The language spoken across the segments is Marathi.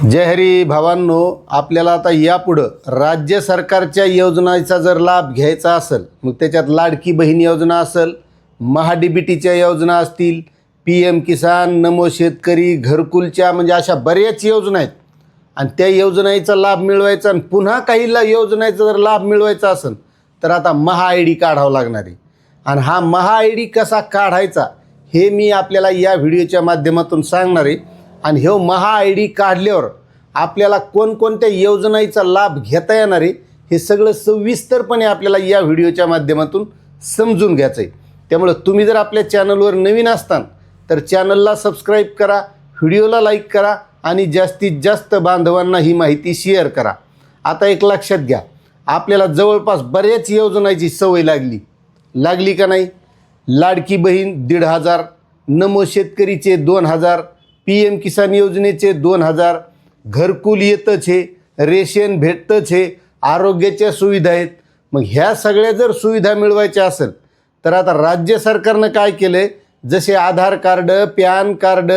जय हरी भावांनो, आपल्याला आता यापुढं राज्य सरकारच्या योजनांचा जर लाभ घ्यायचा असेल, मग त्याच्यात लाडकी बहीण योजना असेल, महा-डी-बी-टीच्या योजना असतील, PM किसान, नमो शेतकरी, घरकुलच्या म्हणजे अशा बऱ्याच योजना आहेत. आणि त्या योजनेचा लाभ मिळवायचा आणि पुन्हा काही योजनेचा जर लाभ मिळवायचा असेल तर आता महा-ID काढावं लागणार आहे. आणि हा महा-ID कसा काढायचा हे मी आपल्याला या व्हिडिओच्या माध्यमातून सांगणार आहे. आणि हे महा-ID काढल्यावर आपल्याला कोणकोणत्या योजनांचा लाभ घेता येणार आहे हे सगळं सविस्तरपणे आपल्याला या व्हिडिओच्या माध्यमातून समजून घ्यायचं आहे. त्यामुळे तुम्ही जर आपल्या चॅनलवर नवीन असताल तर चॅनलला सबस्क्राईब करा, व्हिडिओला लाईक करा आणि जास्तीत जास्त बांधवांना ही माहिती शेअर करा. आता एक लक्षात घ्या, आपल्याला जवळपास बऱ्याच योजनांची सवय लागली का नाही? लाडकी बहीण 1,500, नमो शेतकरीचे 2,000, PM किसान योजनेचे 2,000, घरकुल येतच आहे, रेशन भेटतच आहे, आरोग्याच्या सुविधा आहेत. मग ह्या सगळ्या जर सुविधा मिळवायच्या असेल तर आता राज्य सरकारनं काय केलं आहे, जसे Aadhaar card, PAN card,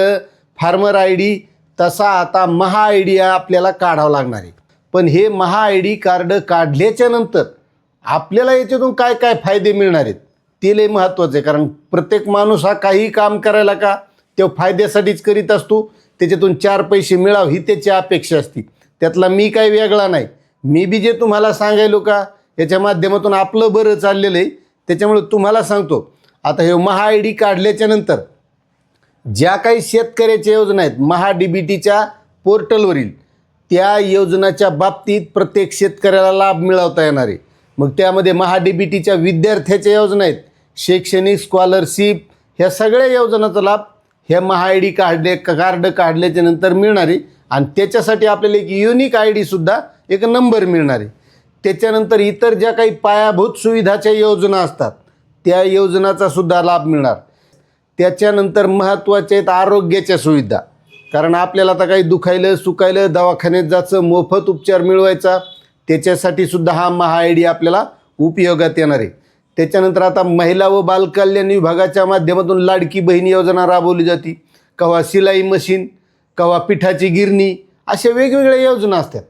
farmer ID तसा आता महा-ID आपल्याला काढावं लागणार आहे. पण हे महा-ID कार्ड काढल्याच्या नंतर आपल्याला याच्यातून काय काय फायदे मिळणार आहेत ते लय महत्त्वाचं आहे. कारण प्रत्येक माणूस हा काही काम करायला का तो फायद्यासाठीच करीत असतो, त्याच्यातून 4 पैसे मिळावं ही त्याची अपेक्षा असते. त्यातला मी काही वेगळा नाही. मी बी जे तुम्हाला सांगायलो का याच्या माध्यमातून आपलं बरं चाललेलं आहे, त्याच्यामुळे तुम्हाला सांगतो. आता हे महा-ID काढल्याच्या नंतर ज्या काही शेतकऱ्याच्या योजना आहेत महा-डी-बी-टीच्या पोर्टलवरील त्या योजनाच्या बाबतीत प्रत्येक शेतकऱ्याला लाभ मिळवता येणार आहे. मग त्यामध्ये महा-डी-बी-टीच्या विद्यार्थ्याच्या योजना आहेत, शैक्षणिक स्कॉलरशिप, ह्या सगळ्या योजनांचा लाभ ह्या महा-ID कार्ड काढल्याच्या नंतर मिळणार आहे. आणि त्याच्यासाठी आपल्याला एक युनिक ID-सुद्धा एक नंबर मिळणार आहे. त्याच्यानंतर इतर ज्या काही पायाभूत सुविधाच्या योजना असतात त्या योजनाचा सुद्धा लाभ मिळणार. त्याच्यानंतर महत्त्वाच्या आहेत आरोग्याच्या सुविधा. कारण आपल्याला आता काही दुखायलं सुखायलं दवाखान्यात जायचं, मोफत उपचार मिळवायचा, त्याच्यासाठी सुद्धा हा महा-ID आपल्याला उपयोगात येणार आहे. त्याच्यानंतर आता महिला व बालकल्याण विभागाच्या माध्यमातून लाडकी बहीण योजना राबवली जाते. केव्हा शिलाई मशीन, केव्हा पिठाची गिरणी, अशा वेगवेगळ्या योजना असतात.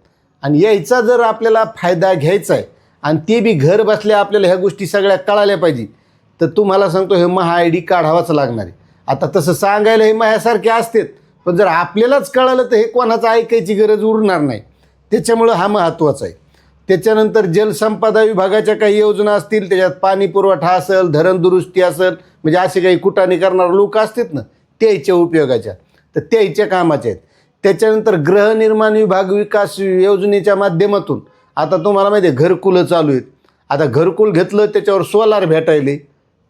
आणि याचा जर आपल्याला फायदा घ्यायचा आहे आणि ते बी घर बसल्या आपल्याला ह्या गोष्टी सगळ्या कळाल्या पाहिजे तर तुम्हाला सांगतो हे महा-ID काढावाच लागणार आहे. आता तसं सांगायला हे माझ्यासारखे असतात, पण जर आपल्यालाच कळालं तर हे कोणाचं ऐकायची गरज उरणार नाही. त्याच्यामुळं हा महत्त्वाचा आहे. त्याच्यानंतर जलसंपदा विभागाच्या काही योजना असतील, त्याच्यात पाणी पुरवठा असेल, धरण दुरुस्ती असेल, म्हणजे असे काही कुटाणे करणारे लोक असतात ना त्याच्या उपयोगाच्या, तर त्याच्या कामाच्या आहेत. त्याच्यानंतर गृहनिर्माण विभाग विकास योजनेच्या माध्यमातून आता तुम्हाला माहिती आहे घरकुलं चालू आहेत. आता घरकुल घेतलं त्याच्यावर सोलार भेटायले,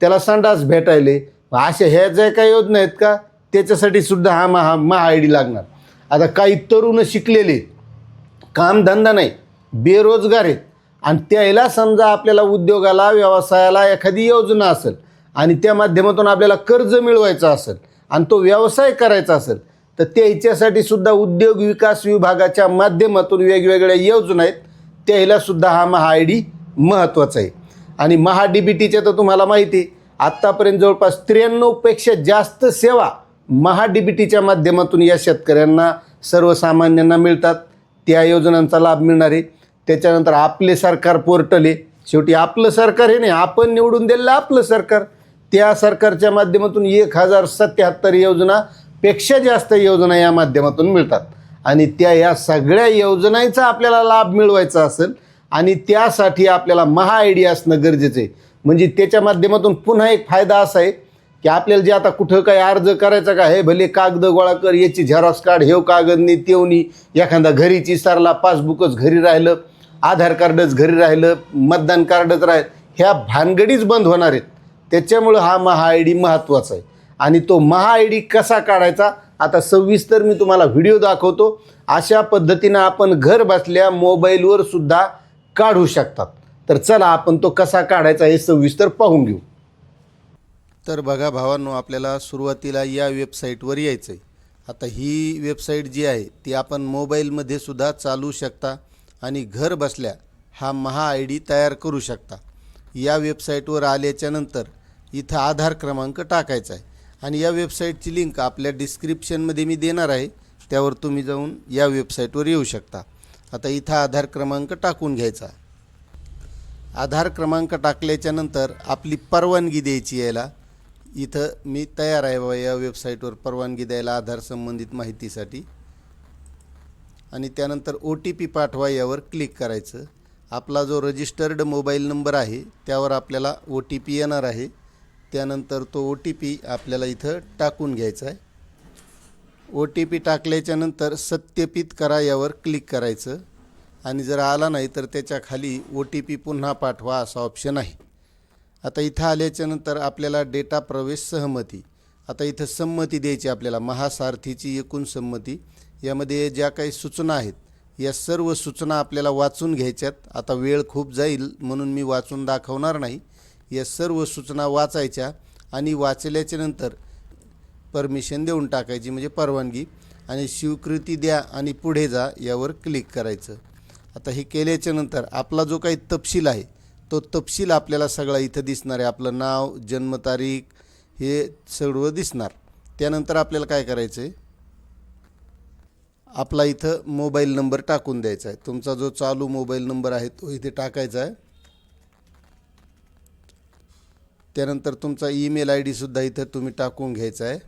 त्याला संडास भेटायले, अशा ह्या ज्या काही योजना आहेत का त्याच्यासाठी सुद्धा हा महा-ID लागणार. आता काही तरुण शिकलेले, कामधंदा नाही, बेरोजगार आहेत आणि त्याला समजा आपल्याला उद्योगाला व्यवसायाला एखादी योजना असेल आणि त्या माध्यमातून आपल्याला कर्ज मिळवायचं असेल आणि तो व्यवसाय करायचा असेल तर त्याच्यासाठी सुद्धा उद्योग विकास विभागाच्या माध्यमातून वेगवेगळ्या योजना आहेत, त्याला सुद्धा हा महा-ID महत्त्वाचा आहे. आणि महा-डी-बी-टीच्या तर तुम्हाला माहिती आहे आत्तापर्यंत जवळपास 93पेक्षा जास्त सेवा महा-डी-बी-टीच्या माध्यमातून या शेतकऱ्यांना सर्वसामान्यांना मिळतात. त्या योजनांचा लाभ मिळणार आहे. त्याच्यानंतर आपले सरकार पोर्टल आहे, शेवटी आपलं सरकार हे नाही, आपण निवडून दिलेलं आपलं सरकार, त्या सरकारच्या माध्यमातून 1077 योजनापेक्षा जास्त योजना या माध्यमातून मिळतात. आणि या सगळ्या योजनांचा आपल्याला लाभ मिळवायचा असेल आणि त्यासाठी आपल्याला महा-ID असणं गरजेचं आहे. म्हणजे त्याच्या माध्यमातून पुन्हा एक फायदा असा आहे की आपल्याला जे आता कुठं काही अर्ज करायचा का हे भले कागद गोळा कर, याची झेरॉक्स काढ, हे कागदनी तेवनी, एखादा घरीची सरला पासबुकच घरी राहिलं, आधार कार्डच घरी राहिलं, मतदान कार्डच राहिलं, ह्या भानगडीच बंद होणार आहेत. त्याच्यामुळं हा महा-ID महत्त्वाचा आहे. आणि तो महा-ID कसा काढायचा आता सविस्तर मी तुम्हाला व्हिडिओ दाखवतो. अशा पद्धतीनं आपण घर बसल्या मोबाईलवर सुद्धा काढू शकतात. तर चला आपण तो कसा काढायचा हे सविस्तर पाहून घेऊ. तर बघा भावांनो, आपल्याला सुरुवातीला या वेबसाईटवर यायचं आहे. आता ही वेबसाईट जी आहे ती आपण मोबाईलमध्ये सुद्धा चालवू शकता आणि घर बसल्या हा महा-ID तयार करू शकता. या वेबसाईटवर आल्याच्यानंतर इथं आधार क्रमांक टाकायचा आहे आणि या वेबसाईटची लिंक आपल्या डिस्क्रिप्शनमध्ये मी देणार आहे, त्यावर तुम्ही जाऊन या वेबसाईटवर येऊ शकता. आता इथं आधार क्रमांक टाकून घ्यायचा. आधार क्रमांक टाकल्याच्यानंतर आपली परवानगी द्यायची यायला. इथं मी तयार आहे बाबा या वेबसाईटवर परवानगी द्यायला आधार संबंधित माहितीसाठी. आणि त्यानंतर OTP पाठवा यावर क्लिक करायचं. आपला जो रजिस्टर्ड मोबाईल नंबर आहे त्यावर आपल्याला OTP येणार आहे. त्यानंतर तो OTP आपल्याला इथं टाकून घ्यायचा आहे. OTP टाकल्याच्यानंतर सत्यापित करा यावर क्लिक करायचं. आणि जर आला नाही तर त्याच्या खाली OTP पुन्हा पाठवा असा ऑप्शन आहे. आता इथं आल्याच्यानंतर आपल्याला डेटा प्रवेश सहमती. आता इथं संमती द्यायची आपल्याला, महासारथीची एकूण संमती. यामध्ये ज्या काही सूचना आहेत या सर्व सूचना आपल्याला वाचून घ्यायच्यात. आता वेळ खूप जाईल म्हणून मी वाचून दाखवणार नाही. या सर्व सूचना वाचायच्या आणि वाचल्याच्यानंतर परमिशन देऊन टाकायची म्हणजे परवानगी. आणि स्वीकृती द्या आणि पुढे जा यावर क्लिक करायचं. आता हे केल्याच्यानंतर आपला जो काही तपशील आहे तो तपशील आपल्याला सगळा इथं दिसणार आहे. आपलं नाव, जन्मतारीख हे सर्व दिसणार. त्यानंतर आपल्याला काय करायचं आहे, आपला इथं मोबाईल नंबर टाकून द्यायचा आहे. तुमचा जो चालू मोबाईल नंबर आहे तो इथे टाकायचा आहे. त्यानंतर तुमचा ईमेल ID सुद्धा इथं तुम्ही टाकून घ्यायचा आहे.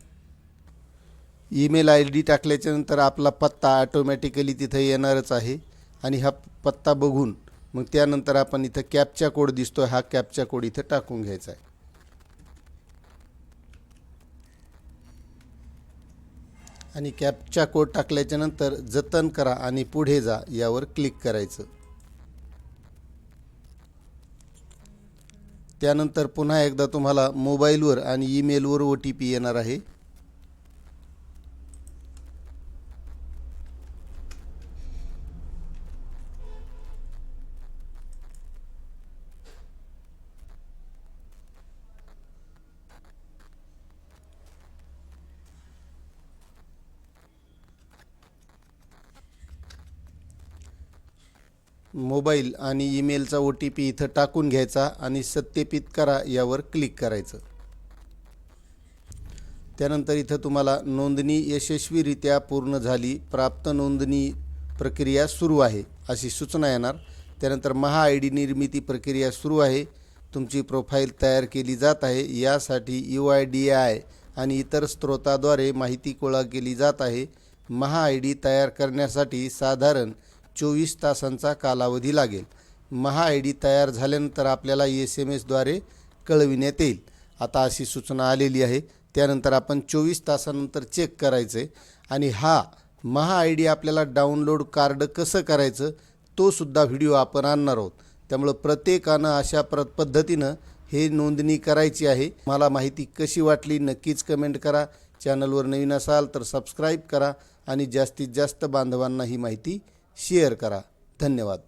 ईमेल ID टाकल्याच्यानंतर आपला पत्ता ऑटोमॅटिकली तिथं येणारच आहे. आणि हा पत्ता बघून मग त्यानंतर आपण इथं कॅप्चा कोड दिसतो, हा कॅप्चा कोड इथं टाकून घ्यायचा आहे. आणि कॅप्चा कोड टाकल्याच्यानंतर जतन करा आणि पुढे जा यावर क्लिक करायचं. त्यानंतर पुन्हा एकदा तुम्हाला मोबाईलवर आणि ईमेलवर OTP येणार आहे. मोबाईल आणि ईमेलचा OTP इथं टाकून घ्यायचा आणि सत्यापित करा यावर क्लिक करायचं. त्यानंतर इथं तुम्हाला नोंदणी यशस्वीरित्या पूर्ण झाली, प्राप्त नोंदणी प्रक्रिया सुरू आहे अशी सूचना येणार. त्यानंतर ID निर्मिती प्रक्रिया सुरू आहे, तुमची प्रोफाईल तयार केली जात आहे. यासाठी UIDAI आणि इतर स्रोताद्वारे माहिती गोळा केली जात आहे. ID तयार करण्यासाठी साधारण 24 तासांचा कालावधी लागेल. ID तयार झाल्यानंतर आपल्याला SMS द्वारे कळविण्यात येईल. आता अशी सूचना आलेली आहे. त्यानंतर आपण 24 तासानंतर चेक करायचं आहे. आणि हा ID आपल्याला डाउनलोड कार्ड कसं करायचं तो सुद्धा व्हिडिओ आपण आणणार आहोत. त्यामुळं प्रत्येकानं अशा पद्धतीनं हे नोंदणी करायची आहे. मला माहिती कशी वाटली नक्कीच कमेंट करा. चॅनलवर नवीन असाल तर सबस्क्राईब करा आणि जास्तीत जास्त बांधवांना ही माहिती शेअर करा. धन्यवाद.